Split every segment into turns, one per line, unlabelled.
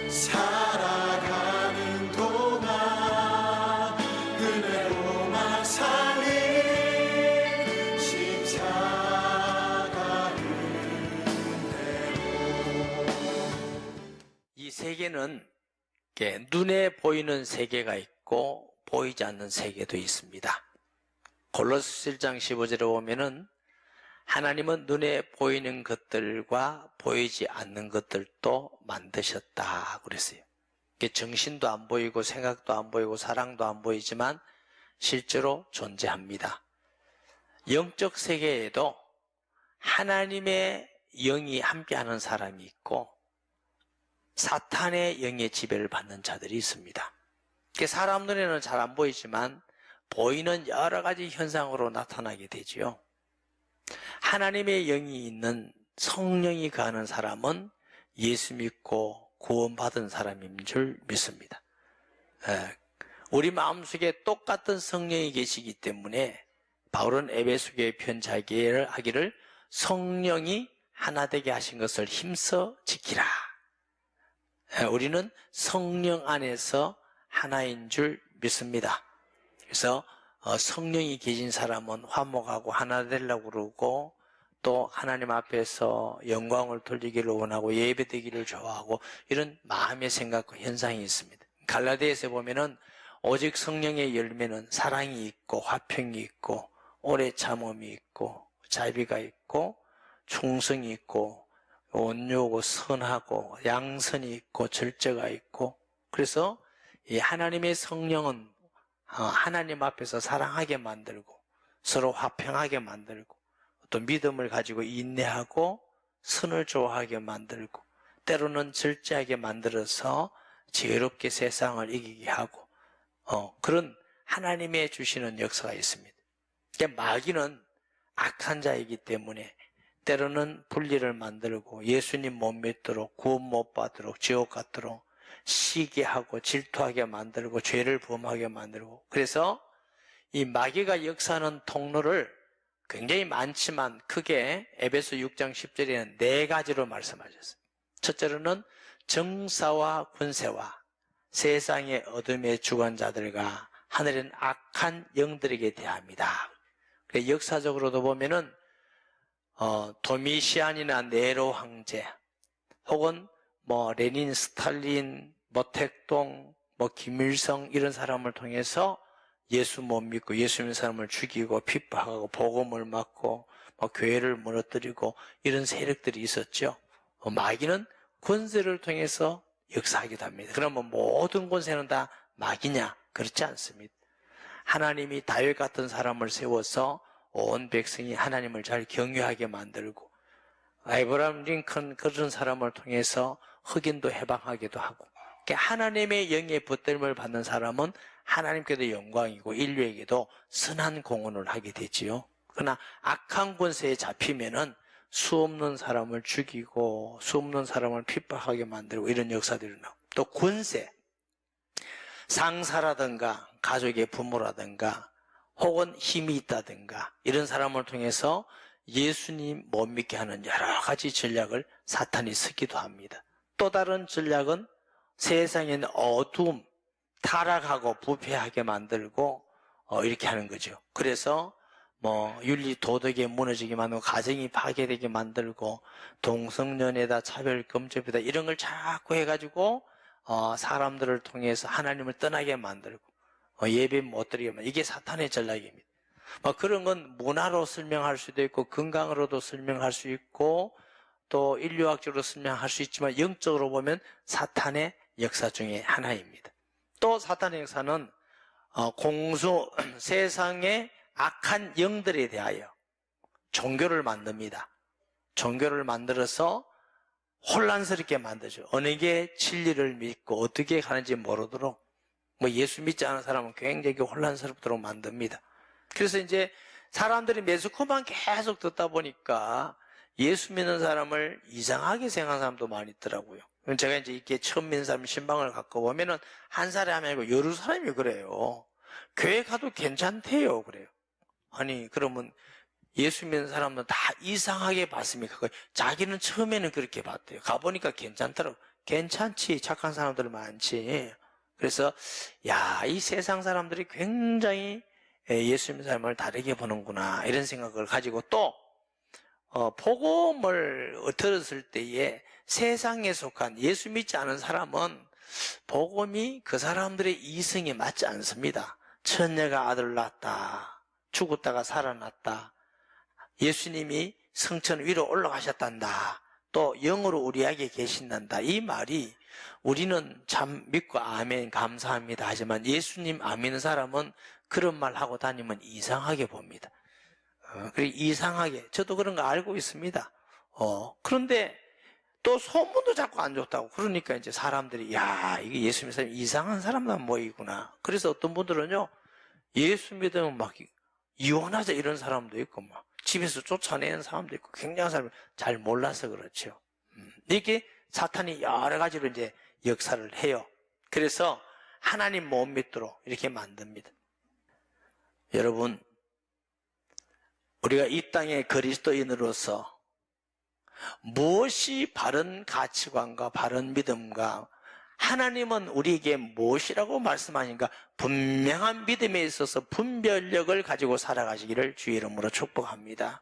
살아가는 동안 은혜로만 살린 십자가를
이 세계는 이렇게 눈에 보이는 세계가 있고 보이지 않는 세계도 있습니다. 골로새 1장 15절에 보면은 하나님은 눈에 보이는 것들과 보이지 않는 것들도 만드셨다 그랬어요. 정신도 안 보이고 생각도 안 보이고 사랑도 안 보이지만 실제로 존재합니다. 영적 세계에도 하나님의 영이 함께하는 사람이 있고 사탄의 영의 지배를 받는 자들이 있습니다. 사람 눈에는 잘 안 보이지만 보이는 여러 가지 현상으로 나타나게 되지요. 하나님의 영이 있는 성령이 거하는 사람은 예수 믿고 구원받은 사람인 줄 믿습니다. 우리 마음속에 똑같은 성령이 계시기 때문에 바울은 에베소교회 편지하기를 성령이 하나 되게 하신 것을 힘써 지키라. 우리는 성령 안에서 하나인 줄 믿습니다. 그래서 성령이 계신 사람은 화목하고 하나 되려고 그러고 또 하나님 앞에서 영광을 돌리기를 원하고 예배드리기를 좋아하고 이런 마음의 생각과 현상이 있습니다. 갈라디아서에 보면은 오직 성령의 열매는 사랑이 있고 화평이 있고 오래 참음이 있고 자비가 있고 충성이 있고 온유하고 선하고 양선이 있고 절제가 있고 그래서 이 하나님의 성령은 하나님 앞에서 사랑하게 만들고 서로 화평하게 만들고 또 믿음을 가지고 인내하고 선을 좋아하게 만들고 때로는 절제하게 만들어서 지혜롭게 세상을 이기게 하고 그런 하나님의 주시는 역사가 있습니다. 그러니까 마귀는 악한 자이기 때문에 때로는 분리를 만들고 예수님 못 믿도록 구원 못 받도록 지옥 갔도록 시게 하고 질투하게 만들고 죄를 범하게 만들고 그래서 이 마귀가 역사하는 통로를 굉장히 많지만 크게 에베소 6장 10절에는 4가지로 말씀하셨어요. 첫째로는 정사와 군세와 세상의 어둠의 주관자들과 하늘엔 악한 영들에게 대합니다. 역사적으로도 보면은 도미시안이나 네로 황제 혹은 레닌, 스탈린, 모택동, 김일성 이런 사람을 통해서 예수 못 믿고 예수 믿는 사람을 죽이고 핍박하고 복음을 막고 교회를 무너뜨리고 이런 세력들이 있었죠. 마귀는 권세를 통해서 역사하기도 합니다. 그러면 모든 권세는 다 마귀냐? 그렇지 않습니다. 하나님이 다윗 같은 사람을 세워서 온 백성이 하나님을 잘 경외하게 만들고 아브라함 링컨 그런 사람을 통해서 흑인도 해방하기도 하고 하나님의 영의 붙들림을 받는 사람은 하나님께도 영광이고 인류에게도 선한 공헌을 하게 되지요. 그러나 악한 권세에 잡히면은 수없는 사람을 죽이고 수없는 사람을 핍박하게 만들고 이런 역사들이 나오고 또 권세, 상사라든가 가족의 부모라든가 혹은 힘이 있다든가 이런 사람을 통해서 예수님 못 믿게 하는 여러 가지 전략을 사탄이 쓰기도 합니다. 또 다른 전략은 세상에는 어두움, 타락하고 부패하게 만들고 이렇게 하는 거죠. 그래서 윤리 도덕이 무너지게 만들고 가정이 파괴되게 만들고 동성연애다 차별금지다 이런 걸 자꾸 해가지고 사람들을 통해서 하나님을 떠나게 만들고 예배 못 드리게 만들고 이게 사탄의 전략입니다. 그런 건 문화로 설명할 수도 있고 건강으로도 설명할 수 있고 또 인류학적으로 설명할 수 있지만 영적으로 보면 사탄의 역사 중에 하나입니다. 또 사탄의 역사는 세상의 악한 영들에 대하여 종교를 만듭니다. 종교를 만들어서 혼란스럽게 만들죠. 어느 게 진리를 믿고 어떻게 가는지 모르도록 예수 믿지 않은 사람은 굉장히 혼란스럽도록 만듭니다. 그래서 이제 사람들이 매스컴만 계속 듣다 보니까 예수 믿는 사람을 이상하게 생각하는 사람도 많이 있더라고요. 제가 이제 이렇게 처음 믿는 사람 신방을 갖고 보면은 한 사람이 아니고 여러 사람이 그래요. 교회 가도 괜찮대요. 그래요. 아니, 그러면 예수 믿는 사람은 다 이상하게 봤습니까? 자기는 처음에는 그렇게 봤대요. 가보니까 괜찮더라고. 괜찮지. 착한 사람들 많지. 그래서, 야, 이 세상 사람들이 굉장히 예수 믿는 사람을 다르게 보는구나. 이런 생각을 가지고 또, 복음을 들었을 때에 세상에 속한 예수 믿지 않은 사람은 복음이 그 사람들의 이성에 맞지 않습니다. 처녀가 아들 낳았다. 죽었다가 살아났다. 예수님이 성천 위로 올라가셨단다. 또 영으로 우리에게 계신단다. 이 말이 우리는 참 믿고 아멘 감사합니다 하지만 예수님 안 믿는 사람은 그런 말 하고 다니면 이상하게 봅니다. 그리고 이상하게 저도 그런 거 알고 있습니다. 그런데 또 소문도 자꾸 안 좋다고 그러니까 이제 사람들이 야 이게 예수 믿는 사람이 이상한 사람만 모이구나. 그래서 어떤 분들은요 예수 믿으면 막 이혼하자 이런 사람도 있고 막 집에서 쫓아내는 사람도 있고 굉장한 사람을 잘 몰라서 그렇죠. 이렇게 사탄이 여러 가지로 이제 역사를 해요. 그래서 하나님 못 믿도록 이렇게 만듭니다. 여러분, 우리가 이 땅의 그리스도인으로서 무엇이 바른 가치관과 바른 믿음과 하나님은 우리에게 무엇이라고 말씀하신가 분명한 믿음에 있어서 분별력을 가지고 살아가시기를 주의 이름으로 축복합니다.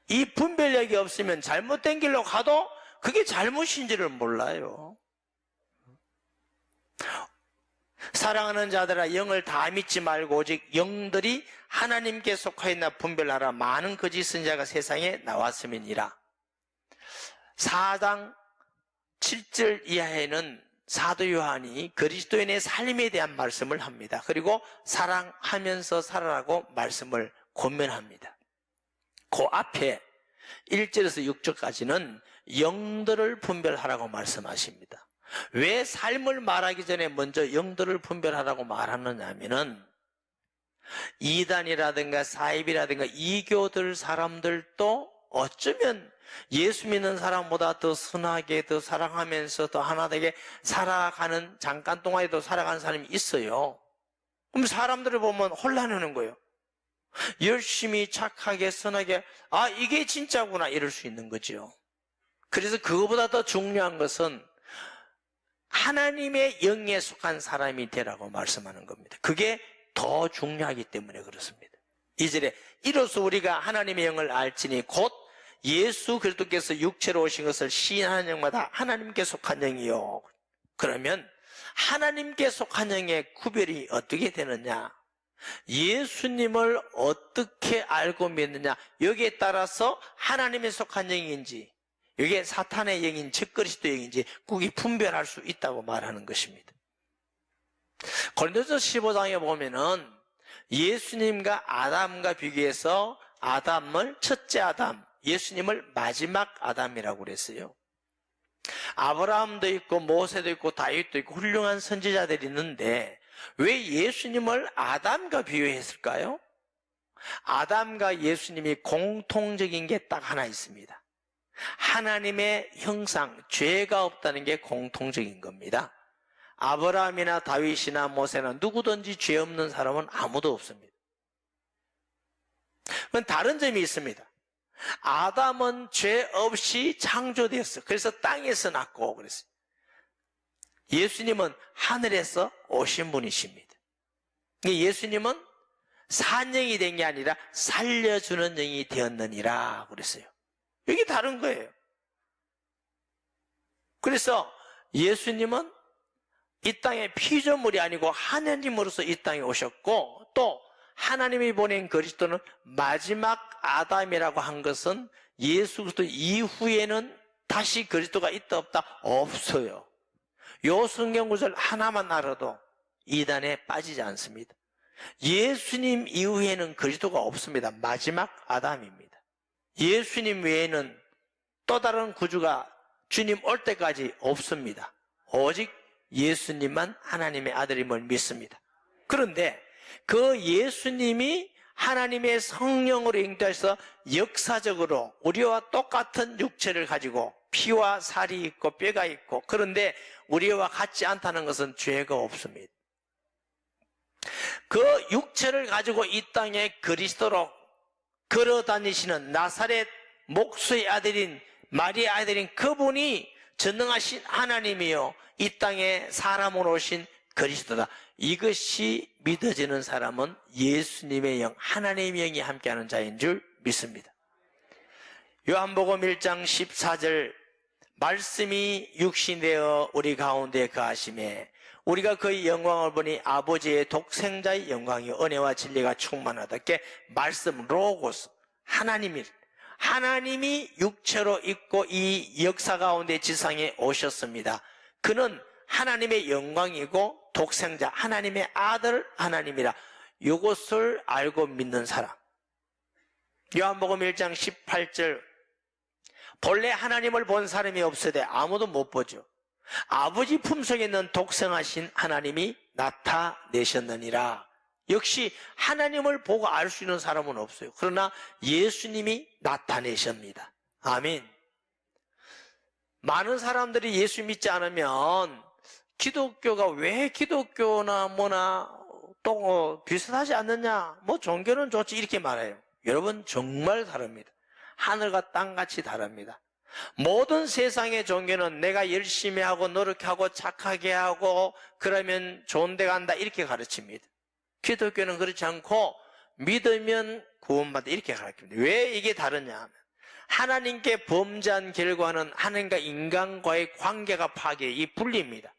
이 분별력이 없으면 잘못된 길로 가도 그게 잘못인지를 몰라요. 사랑하는 자들아 영을 다 믿지 말고 오직 영들이 하나님께 속하였나 분별하라. 많은 거짓 선지자가 세상에 나왔음이니라. 4장 7절 이하에는 사도 요한이 그리스도인의 삶에 대한 말씀을 합니다. 그리고 사랑하면서 살아라고 말씀을 권면합니다. 그 앞에 1절에서 6절까지는 영들을 분별하라고 말씀하십니다. 왜 삶을 말하기 전에 먼저 영들을 분별하라고 말하느냐 하면은 이단이라든가 사입이라든가 이교들 사람들도 어쩌면 예수 믿는 사람보다 더 선하게 더 사랑하면서 더 하나 되게 살아가는 잠깐 동안에도 살아가는 사람이 있어요. 그럼 사람들을 보면 혼란하는 거예요. 열심히 착하게 선하게 이게 진짜구나 이럴 수 있는 거죠. 그래서 그거보다 더 중요한 것은 하나님의 영에 속한 사람이 되라고 말씀하는 겁니다. 그게 더 중요하기 때문에 그렇습니다. 2절에 이로써 우리가 하나님의 영을 알지니 곧 예수 그리스도께서 육체로 오신 것을 시인하는 영마다 하나님께 속한 영이요. 그러면 하나님께 속한 영의 구별이 어떻게 되느냐? 예수님을 어떻게 알고 믿느냐? 여기에 따라서 하나님에 속한 영인지 이게 사탄의 영인 즉 그리스도 영인지 그게 분별할 수 있다고 말하는 것입니다. 고린도서 15장에 보면은 예수님과 아담과 비교해서 아담을 첫째 아담, 예수님을 마지막 아담이라고 그랬어요. 아브라함도 있고 모세도 있고 다윗도 있고 훌륭한 선지자들이 있는데 왜 예수님을 아담과 비교했을까요? 아담과 예수님이 공통적인 게 딱 하나 있습니다. 하나님의 형상, 죄가 없다는 게 공통적인 겁니다. 아브라함이나 다윗이나 모세나 누구든지 죄 없는 사람은 아무도 없습니다. 그건 다른 점이 있습니다. 아담은 죄 없이 창조되었어요. 그래서 땅에서 났고 그랬어요. 예수님은 하늘에서 오신 분이십니다. 예수님은 산영이 된 게 아니라 살려주는 영이 되었느니라 그랬어요. 이게 다른 거예요. 그래서 예수님은 이 땅의 피조물이 아니고 하나님으로서 이 땅에 오셨고 또 하나님이 보낸 그리스도는 마지막 아담이라고 한 것은 예수 그리스도 이후에는 다시 그리스도가 있다 없다 없어요. 요 성경 구절 하나만 알아도 이단에 빠지지 않습니다. 예수님 이후에는 그리스도가 없습니다. 마지막 아담입니다. 예수님 외에는 또 다른 구주가 주님 올 때까지 없습니다. 오직 예수님만 하나님의 아들임을 믿습니다. 그런데 그 예수님이 하나님의 성령으로 잉태해서 역사적으로 우리와 똑같은 육체를 가지고 피와 살이 있고 뼈가 있고 그런데 우리와 같지 않다는 것은 죄가 없습니다. 그 육체를 가지고 이 땅에 그리스도로 걸어 다니시는 나사렛 목수의 아들인 마리아 아들인 그분이 전능하신 하나님이요 이 땅에 사람으로 오신 그리스도다. 이것이 믿어지는 사람은 예수님의 영, 하나님의 영이 함께하는 자인 줄 믿습니다. 요한복음 1장 14절 말씀이 육신되어 우리 가운데 거하심에 우리가 그의 영광을 보니 아버지의 독생자의 영광이 은혜와 진리가 충만하다께 말씀 로고스 하나님이 육체로 있고 이 역사 가운데 지상에 오셨습니다. 그는 하나님의 영광이고 독생자 하나님의 아들 하나님이라. 이것을 알고 믿는 사람. 요한복음 1장 18절 본래 하나님을 본 사람이 없으되 아무도 못 보죠. 아버지 품속에 있는 독생하신 하나님이 나타내셨느니라. 역시 하나님을 보고 알 수 있는 사람은 없어요. 그러나 예수님이 나타내십니다. 아멘. 많은 사람들이 예수 믿지 않으면 기독교가 왜 기독교나 뭐나 또 비슷하지 않느냐, 뭐 종교는 좋지 이렇게 말해요. 여러분 정말 다릅니다. 하늘과 땅같이 다릅니다. 모든 세상의 종교는 내가 열심히 하고 노력하고 착하게 하고 그러면 좋은 데 간다 이렇게 가르칩니다. 기독교는 그렇지 않고 믿으면 구원받다 이렇게 가르칩니다. 왜 이게 다르냐 하면 하나님께 범죄한 결과는 하나님과 인간과의 관계가 이 분리입니다.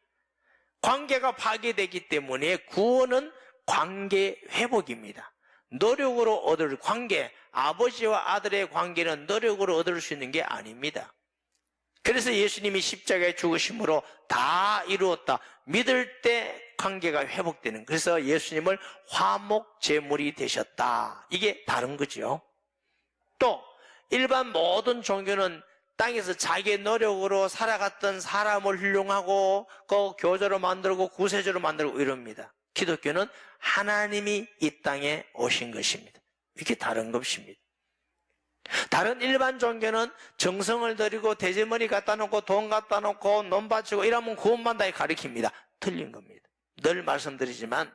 관계가 파괴되기 때문에 구원은 관계 회복입니다. 노력으로 얻을 관계, 아버지와 아들의 관계는 노력으로 얻을 수 있는 게 아닙니다. 그래서 예수님이 십자가에 죽으심으로 다 이루었다. 믿을 때 관계가 회복되는. 그래서 예수님을 화목 제물이 되셨다. 이게 다른 거죠. 또 일반 모든 종교는 땅에서 자기의 노력으로 살아갔던 사람을 훌륭하고 그 교조로 만들고 구세주로 만들고 이럽니다. 기독교는 하나님이 이 땅에 오신 것입니다. 이게 다른 것입니다. 다른 일반 종교는 정성을 들이고 돼지머리 갖다 놓고 돈 갖다 놓고 논 바치고 이러면 구원받는다 가르칩니다. 틀린 겁니다. 늘 말씀드리지만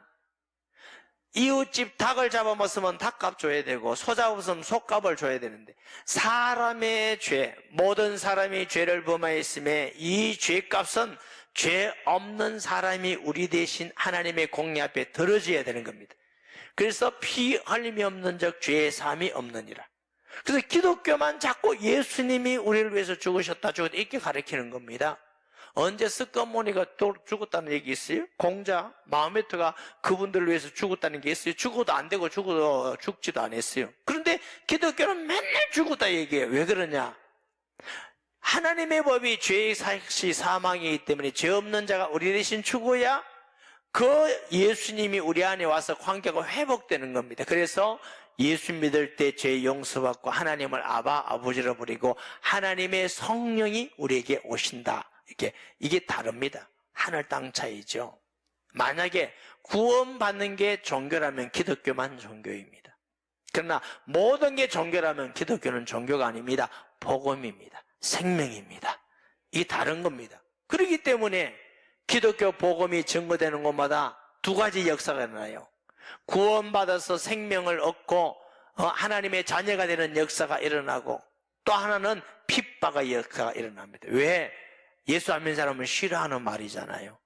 이웃집 닭을 잡아먹으면 닭값 줘야 되고 소 잡았으면 소값을 줘야 되는데 사람의 죄, 모든 사람이 죄를 범하였음에 이 죄값은 죄 없는 사람이 우리 대신 하나님의 공의 앞에 들어져야 되는 겁니다. 그래서 피 흘림이 없는 적 죄의 사함이 없느니라. 그래서 기독교만 자꾸 예수님이 우리를 위해서 죽으셨다 이렇게 가르치는 겁니다. 언제 스까모니가 또 죽었다는 얘기 있어요? 공자, 마호메트가 그분들을 위해서 죽었다는 게 있어요? 죽어도 안 되고 죽지도 않았어요. 그런데 기독교는 맨날 죽었다 얘기해요. 왜 그러냐? 하나님의 법이 죄의 삭시 사망이기 때문에 죄 없는 자가 우리 대신 죽어야 그 예수님이 우리 안에 와서 관계가 회복되는 겁니다. 그래서 예수 믿을 때 죄 용서받고 하나님을 아버지로 부르고 하나님의 성령이 우리에게 오신다. 이게 다릅니다. 하늘 땅 차이죠. 만약에 구원받는 게 종교라면 기독교만 종교입니다. 그러나 모든 게 종교라면 기독교는 종교가 아닙니다. 복음입니다. 생명입니다. 이게 다른 겁니다. 그렇기 때문에 기독교 복음이 증거되는 곳마다 두 가지 역사가 일어나요. 구원받아서 생명을 얻고 하나님의 자녀가 되는 역사가 일어나고 또 하나는 핍박의 역사가 일어납니다. 왜? 예수 안 믿는 사람은 싫어하는 말이잖아요.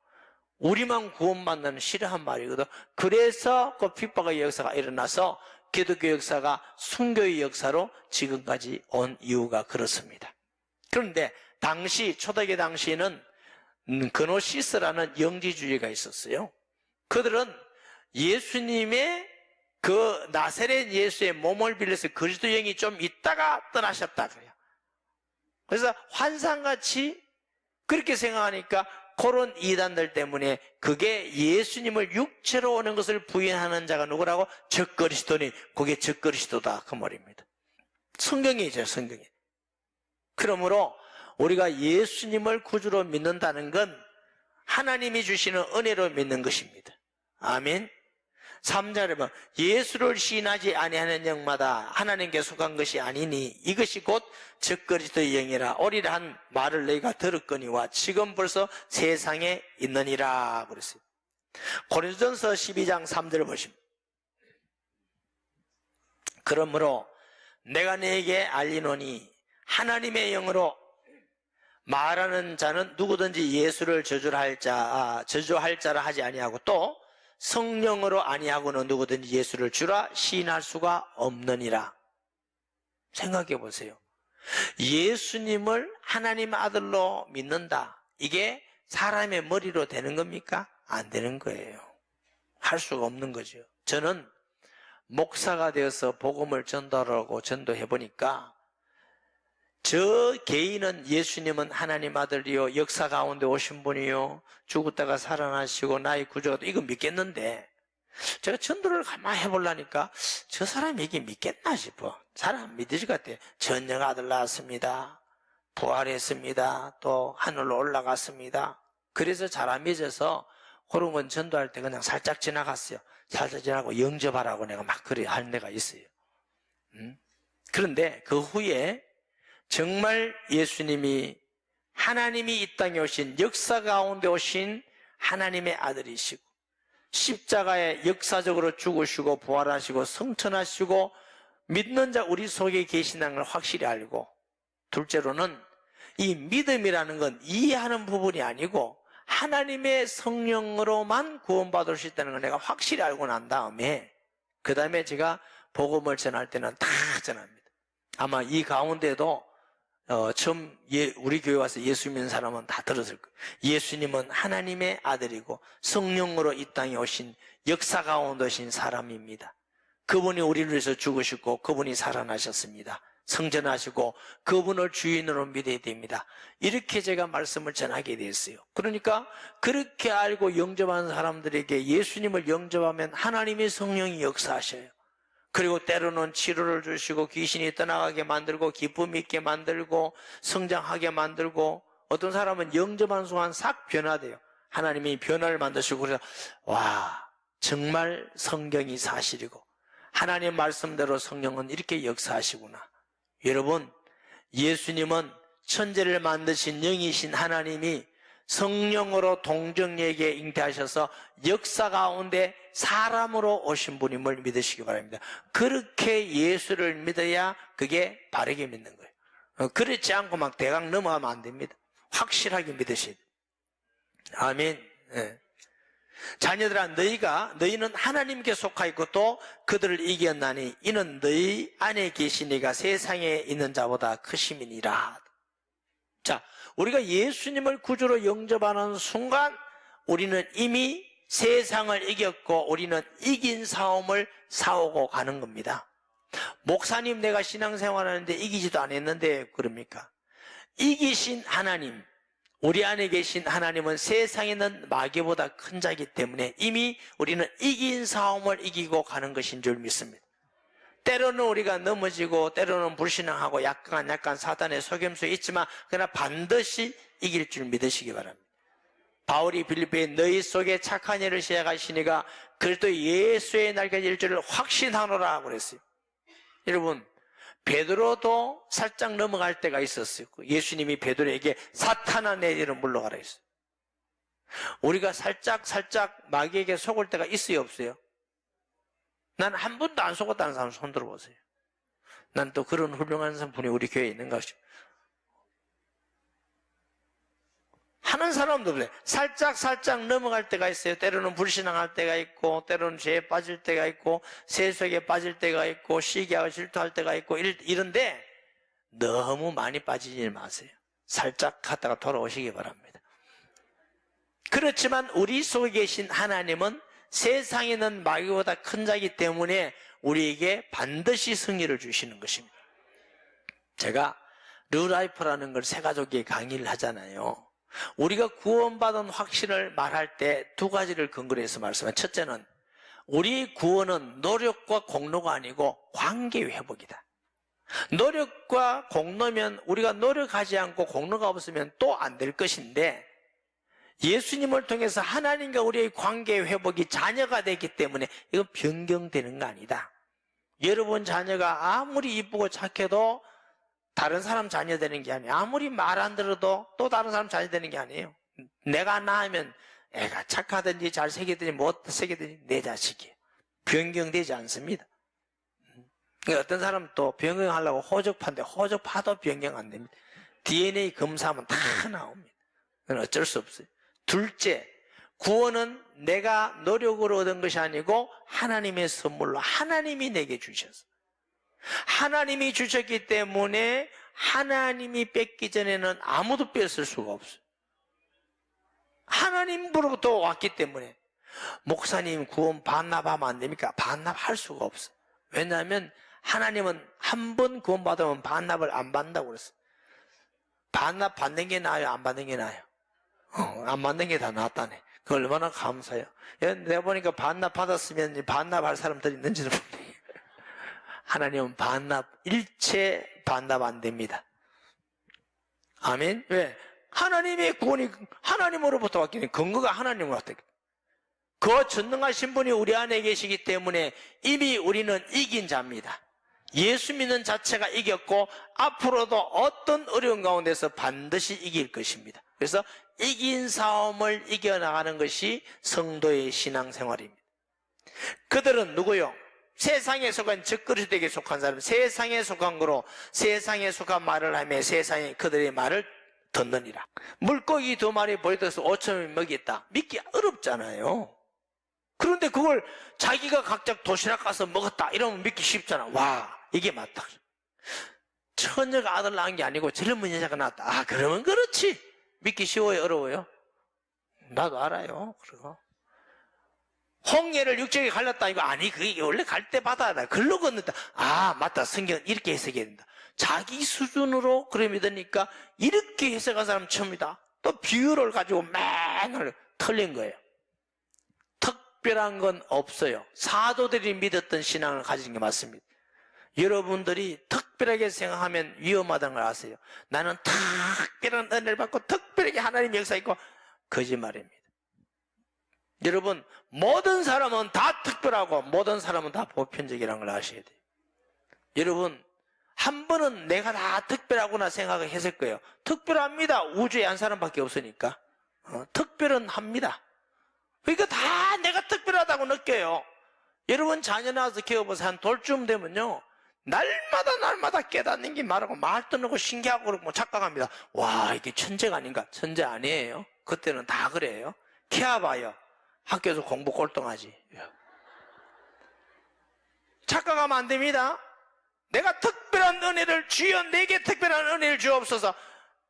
우리만 구원받는 싫어하는 말이거든. 그래서 그 핍박의 역사가 일어나서 기독교 역사가 순교의 역사로 지금까지 온 이유가 그렇습니다. 그런데 초대교 당시에는 그노시스라는 영지주의가 있었어요. 그들은 예수님의 그 나사렛 예수의 몸을 빌려서 그리스도 영이 좀 있다가 떠나셨다 그래요. 그래서 환상같이 그렇게 생각하니까 그런 이단들 때문에 그게 예수님을 육체로 오는 것을 부인하는 자가 누구라고? 적그리스도니 그게 적그리스도다 그 말입니다. 성경이죠, 성경이. 그러므로 우리가 예수님을 구주로 믿는다는 건 하나님이 주시는 은혜로 믿는 것입니다. 아멘. 3절에 보면 예수를 시인하지 아니하는 영마다 하나님께 속한 것이 아니니 이것이 곧 적그리스도의 영이라 오리라 한 말을 너희가 들었거니와 지금 벌써 세상에 있느니라 그랬어요. 고린도전서 12장 3절 보십니다. 그러므로 내가 너에게 알리노니 하나님의 영으로 말하는 자는 누구든지 예수를 저주할 자라 하지 아니하고 또 성령으로 아니하고는 누구든지 예수를 주라 시인할 수가 없느니라. 생각해 보세요. 예수님을 하나님 아들로 믿는다. 이게 사람의 머리로 되는 겁니까? 안 되는 거예요. 할 수가 없는 거죠. 저는 목사가 되어서 복음을 전달하고 전도해 보니까 저 개인은 예수님은 하나님 아들이요 역사 가운데 오신 분이요 죽었다가 살아나시고 나의 구주가 이거 믿겠는데 제가 전도를 가만히 해보려니까 저 사람이 이게 믿겠나 싶어. 잘 안 믿으실 것 같아요. 전령 아들 낳았습니다. 부활했습니다. 또 하늘로 올라갔습니다. 그래서 잘 안 믿어서 그런 건 전도할 때 그냥 살짝 지나갔어요. 살짝 지나고 영접하라고 내가 막 그래 할 때가 있어요. 그런데 그 후에 정말 예수님이 하나님이 이 땅에 오신 역사 가운데 오신 하나님의 아들이시고 십자가에 역사적으로 죽으시고 부활하시고 성천하시고 믿는 자 우리 속에 계시다는 걸 확실히 알고 둘째로는 이 믿음이라는 건 이해하는 부분이 아니고 하나님의 성령으로만 구원받을 수 있다는 걸 내가 확실히 알고 난 다음에 그 다음에 제가 복음을 전할 때는 다 전합니다. 아마 이 가운데도 처음 우리 교회 와서 예수 믿는 사람은 다 들었을 거예요. 예수님은 하나님의 아들이고 성령으로 이 땅에 오신 역사 가운데 오신 사람입니다. 그분이 우리를 위해서 죽으시고 그분이 살아나셨습니다. 성전하시고 그분을 주인으로 믿어야 됩니다. 이렇게 제가 말씀을 전하게 됐어요. 그러니까 그렇게 알고 영접하는 사람들에게 예수님을 영접하면 하나님의 성령이 역사하셔요. 그리고 때로는 치료를 주시고 귀신이 떠나가게 만들고 기쁨 있게 만들고 성장하게 만들고 어떤 사람은 영접한 순간 싹 변화돼요. 하나님이 변화를 만드시고 그래서 와 정말 성경이 사실이고 하나님 말씀대로 성령은 이렇게 역사하시구나. 여러분 예수님은 천지를 만드신 영이신 하나님이 성령으로 동정에게 잉태하셔서 역사 가운데 사람으로 오신 분임을 믿으시기 바랍니다. 그렇게 예수를 믿어야 그게 바르게 믿는 거예요. 그렇지 않고 막 대강 넘어가면 안 됩니다. 확실하게 믿으셔야 돼요. 아멘. 네. 자녀들아 너희는 하나님께 속하 있고 또 그들을 이겼나니 이는 너희 안에 계시니가 세상에 있는 자보다 크심이니라. 자, 우리가 예수님을 구주로 영접하는 순간 우리는 이미 세상을 이겼고 우리는 이긴 싸움을 싸우고 가는 겁니다. 목사님 내가 신앙생활하는데 이기지도 않았는데 그럽니까? 이기신 하나님, 우리 안에 계신 하나님은 세상에 있는 마귀보다 큰 자이기 때문에 이미 우리는 이긴 싸움을 이기고 가는 것인 줄 믿습니다. 때로는 우리가 넘어지고 때로는 불신앙하고 약간 사단의 속임수에 있지만 그러나 반드시 이길 줄 믿으시기 바랍니다. 바울이 빌립보에 너희 속에 착한 일을 시작하시니가 그리스도 예수의 날까지 일 줄을 확신하노라 그랬어요. 여러분 베드로도 살짝 넘어갈 때가 있었어요. 예수님이 베드로에게 사탄아 내 뒤로 물러가라 했어요. 우리가 살짝 마귀에게 속을 때가 있어요 없어요? 난 한 번도 안 속았다는 사람 손 들어보세요. 난 또 그런 훌륭한 분이 우리 교회에 있는 것이죠. 하는 사람도 그래. 살짝 넘어갈 때가 있어요. 때로는 불신앙할 때가 있고 때로는 죄에 빠질 때가 있고 세속에 빠질 때가 있고 시기하고 질투할 때가 있고 이런데 너무 많이 빠지지 마세요. 살짝 갔다가 돌아오시기 바랍니다. 그렇지만 우리 속에 계신 하나님은 세상에 있는 마귀보다 큰 자이기 때문에 우리에게 반드시 승리를 주시는 것입니다. 제가 르라이프라는 걸 새가족에 강의를 하잖아요. 우리가 구원받은 확신을 말할 때 두 가지를 근거로 해서 말씀해요. 첫째는 우리 구원은 노력과 공로가 아니고 관계 회복이다. 노력과 공로면 우리가 노력하지 않고 공로가 없으면 또 안 될 것인데 예수님을 통해서 하나님과 우리의 관계 회복이 자녀가 되기 때문에 이건 변경되는 거 아니다. 여러분 자녀가 아무리 이쁘고 착해도 다른 사람 자녀 되는 게 아니에요. 아무리 말 안 들어도 또 다른 사람 자녀 되는 게 아니에요. 내가 낳으면 애가 착하든지 잘생기든지 못생기든지 내 자식이에요. 변경되지 않습니다. 그러니까 어떤 사람은 또 변경하려고 호적파인데 호적파도 변경 안 됩니다. DNA 검사하면 다 나옵니다. 그건 어쩔 수 없어요. 둘째, 구원은 내가 노력으로 얻은 것이 아니고 하나님의 선물로 하나님이 내게 주셔서, 하나님이 주셨기 때문에 하나님이 뺏기 전에는 아무도 뺏을 수가 없어요. 하나님으로부터 왔기 때문에. 목사님 구원 반납하면 안 됩니까? 반납할 수가 없어요. 왜냐하면 하나님은 한 번 구원받으면 반납을 안 받는다고 그랬어요. 반납 받는 게 나아요? 안 받는 게 나아요? 안 받는 게 다 낫다네. 그 얼마나 감사해요. 내가 보니까 반납 받았으면 반납할 사람들이 있는지도 모르겠어요. 하나님은 일체 반납 안 됩니다. 아멘? 왜? 하나님의 구원이 하나님으로부터 왔기 때문에, 근거가 하나님으로부터 왔기 때문에. 그 전능하신 분이 우리 안에 계시기 때문에 이미 우리는 이긴 자입니다. 예수 믿는 자체가 이겼고 앞으로도 어떤 어려운 가운데서 반드시 이길 것입니다. 그래서 이긴 싸움을 이겨나가는 것이 성도의 신앙생활입니다. 그들은 누구요? 세상에 속한 적그리스도에게 속한 사람, 세상에 속한 거로 세상에 속한 말을 하며 세상에 그들의 말을 듣느니라. 물고기 2마리 보여줘서 5,000명 먹였다. 믿기 어렵잖아요. 그런데 그걸 자기가 각자 도시락 가서 먹었다 이러면 믿기 쉽잖아. 와, 이게 맞다. 처녀가 아들 낳은 게 아니고 젊은 여자가 낳았다. 아, 그러면 그렇지. 믿기 쉬워요, 어려워요? 나도 알아요. 그리고 홍해를 육지에 갈렸다 이거 아니, 그게 원래 갈 때 바다다. 글로 건넜다. 아, 맞다. 성경은 이렇게 해석해야 된다. 자기 수준으로 그래 믿으니까 이렇게 해석한 사람 처음이다. 또 비유를 가지고 맨날 틀린 거예요. 특별한 건 없어요. 사도들이 믿었던 신앙을 가지는 게 맞습니다. 여러분들이 특별하게 생각하면 위험하다는 걸 아세요. 나는 특별한 은혜를 받고 특별하게 하나님 역사 있고, 거짓말입니다. 여러분, 모든 사람은 다 특별하고 모든 사람은 다 보편적이라는 걸 아셔야 돼요. 여러분, 한 번은 내가 다 특별하구나 생각을 했을 거예요. 특별합니다. 우주에 한 사람밖에 없으니까. 특별은 합니다. 그러니까 다 내가 특별하다고 느껴요. 여러분 자녀 낳아서 키워보세요. 한 돌쯤 되면요, 날마다 깨닫는 게 말하고 말도 넣고 신기하고 그러고 착각합니다. 와, 이게 천재가 아닌가? 천재 아니에요. 그때는 다 그래요. 키워봐요. 학교에서 공부 꼴등하지. 착각하면 안 됩니다. 내가 특별한 은혜를, 주여 내게 특별한 은혜를 주옵소서.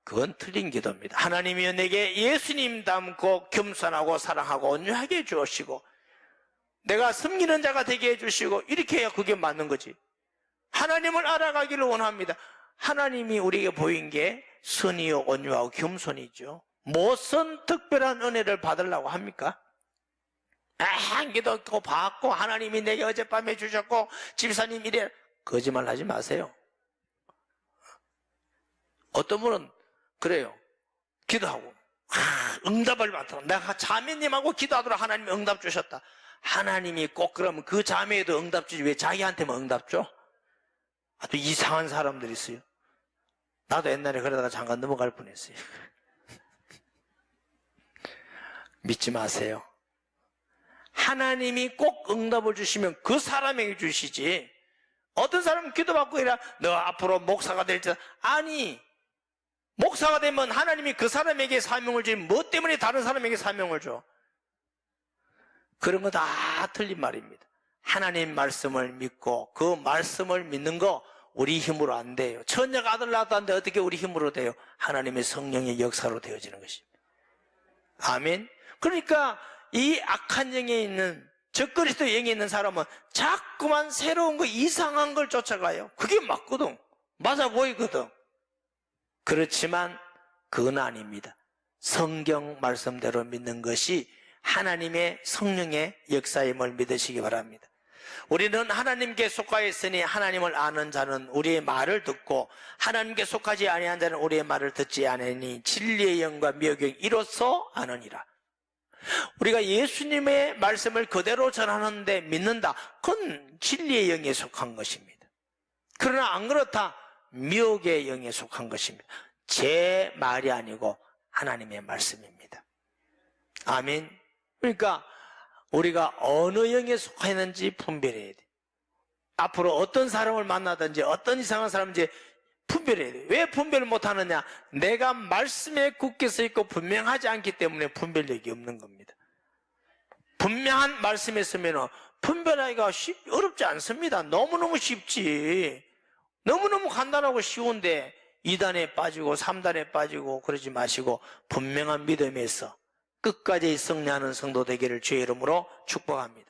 그건 틀린 기도입니다. 하나님이여 내게 예수님 닮고 겸손하고 사랑하고 온유하게 해주시고 내가 섬기는 자가 되게 해주시고, 이렇게 해야 그게 맞는 거지. 하나님을 알아가기를 원합니다. 하나님이 우리에게 보인 게 선이요 온유하고 겸손이죠. 무슨 특별한 은혜를 받으려고 합니까? 기도 받고 하나님이 내게 어젯밤에 주셨고 집사님 이래, 거짓말 하지 마세요. 어떤 분은 그래요. 기도하고 응답을 받더라. 내가 자매님하고 기도하도록 하나님이 응답 주셨다. 하나님이 꼭 그러면 그 자매에도 응답 주지 왜 자기한테만 응답 줘? 아주 이상한 사람들이 있어요. 나도 옛날에 그러다가 잠깐 넘어갈 뻔했어요. 믿지 마세요. 하나님이 꼭 응답을 주시면 그 사람에게 주시지. 어떤 사람은 기도받고 이라 너 앞으로 목사가 될지, 아니, 목사가 되면 하나님이 그 사람에게 사명을 주면 뭐 때문에 다른 사람에게 사명을 줘? 그런 거 다 틀린 말입니다. 하나님 말씀을 믿고 그 말씀을 믿는 거 우리 힘으로 안 돼요. 처녀가 아들 낳았다는데 어떻게 우리 힘으로 돼요? 하나님의 성령의 역사로 되어지는 것입니다. 아멘. 그러니까 이 악한 영에 있는, 적그리스도 영에 있는 사람은 자꾸만 새로운 거, 이상한 걸 쫓아가요. 그게 맞거든. 맞아 보이거든. 그렇지만 그건 아닙니다. 성경 말씀대로 믿는 것이 하나님의 성령의 역사임을 믿으시기 바랍니다. 우리는 하나님께 속하여 있으니 하나님을 아는 자는 우리의 말을 듣고 하나님께 속하지 아니한 자는 우리의 말을 듣지 아니하니 진리의 영과 미혹의 이로써 아느니라. 우리가 예수님의 말씀을 그대로 전하는데 믿는다. 그건 진리의 영에 속한 것입니다. 그러나 안 그렇다. 미혹의 영에 속한 것입니다. 제 말이 아니고 하나님의 말씀입니다. 아멘. 그러니까 우리가 어느 영에 속하는지 분별해야 돼. 앞으로 어떤 사람을 만나든지 어떤 이상한 사람인지 분별해야 돼. 왜 분별을 못하느냐? 내가 말씀에 굳게 서 있고 분명하지 않기 때문에 분별력이 없는 겁니다. 분명한 말씀에 서면 분별하기가 어렵지 않습니다. 너무너무 쉽지. 너무너무 간단하고 쉬운데 2단에 빠지고 3단에 빠지고 그러지 마시고 분명한 믿음에서 끝까지 승리하는 성도 되기를 주의 이름으로 축복합니다.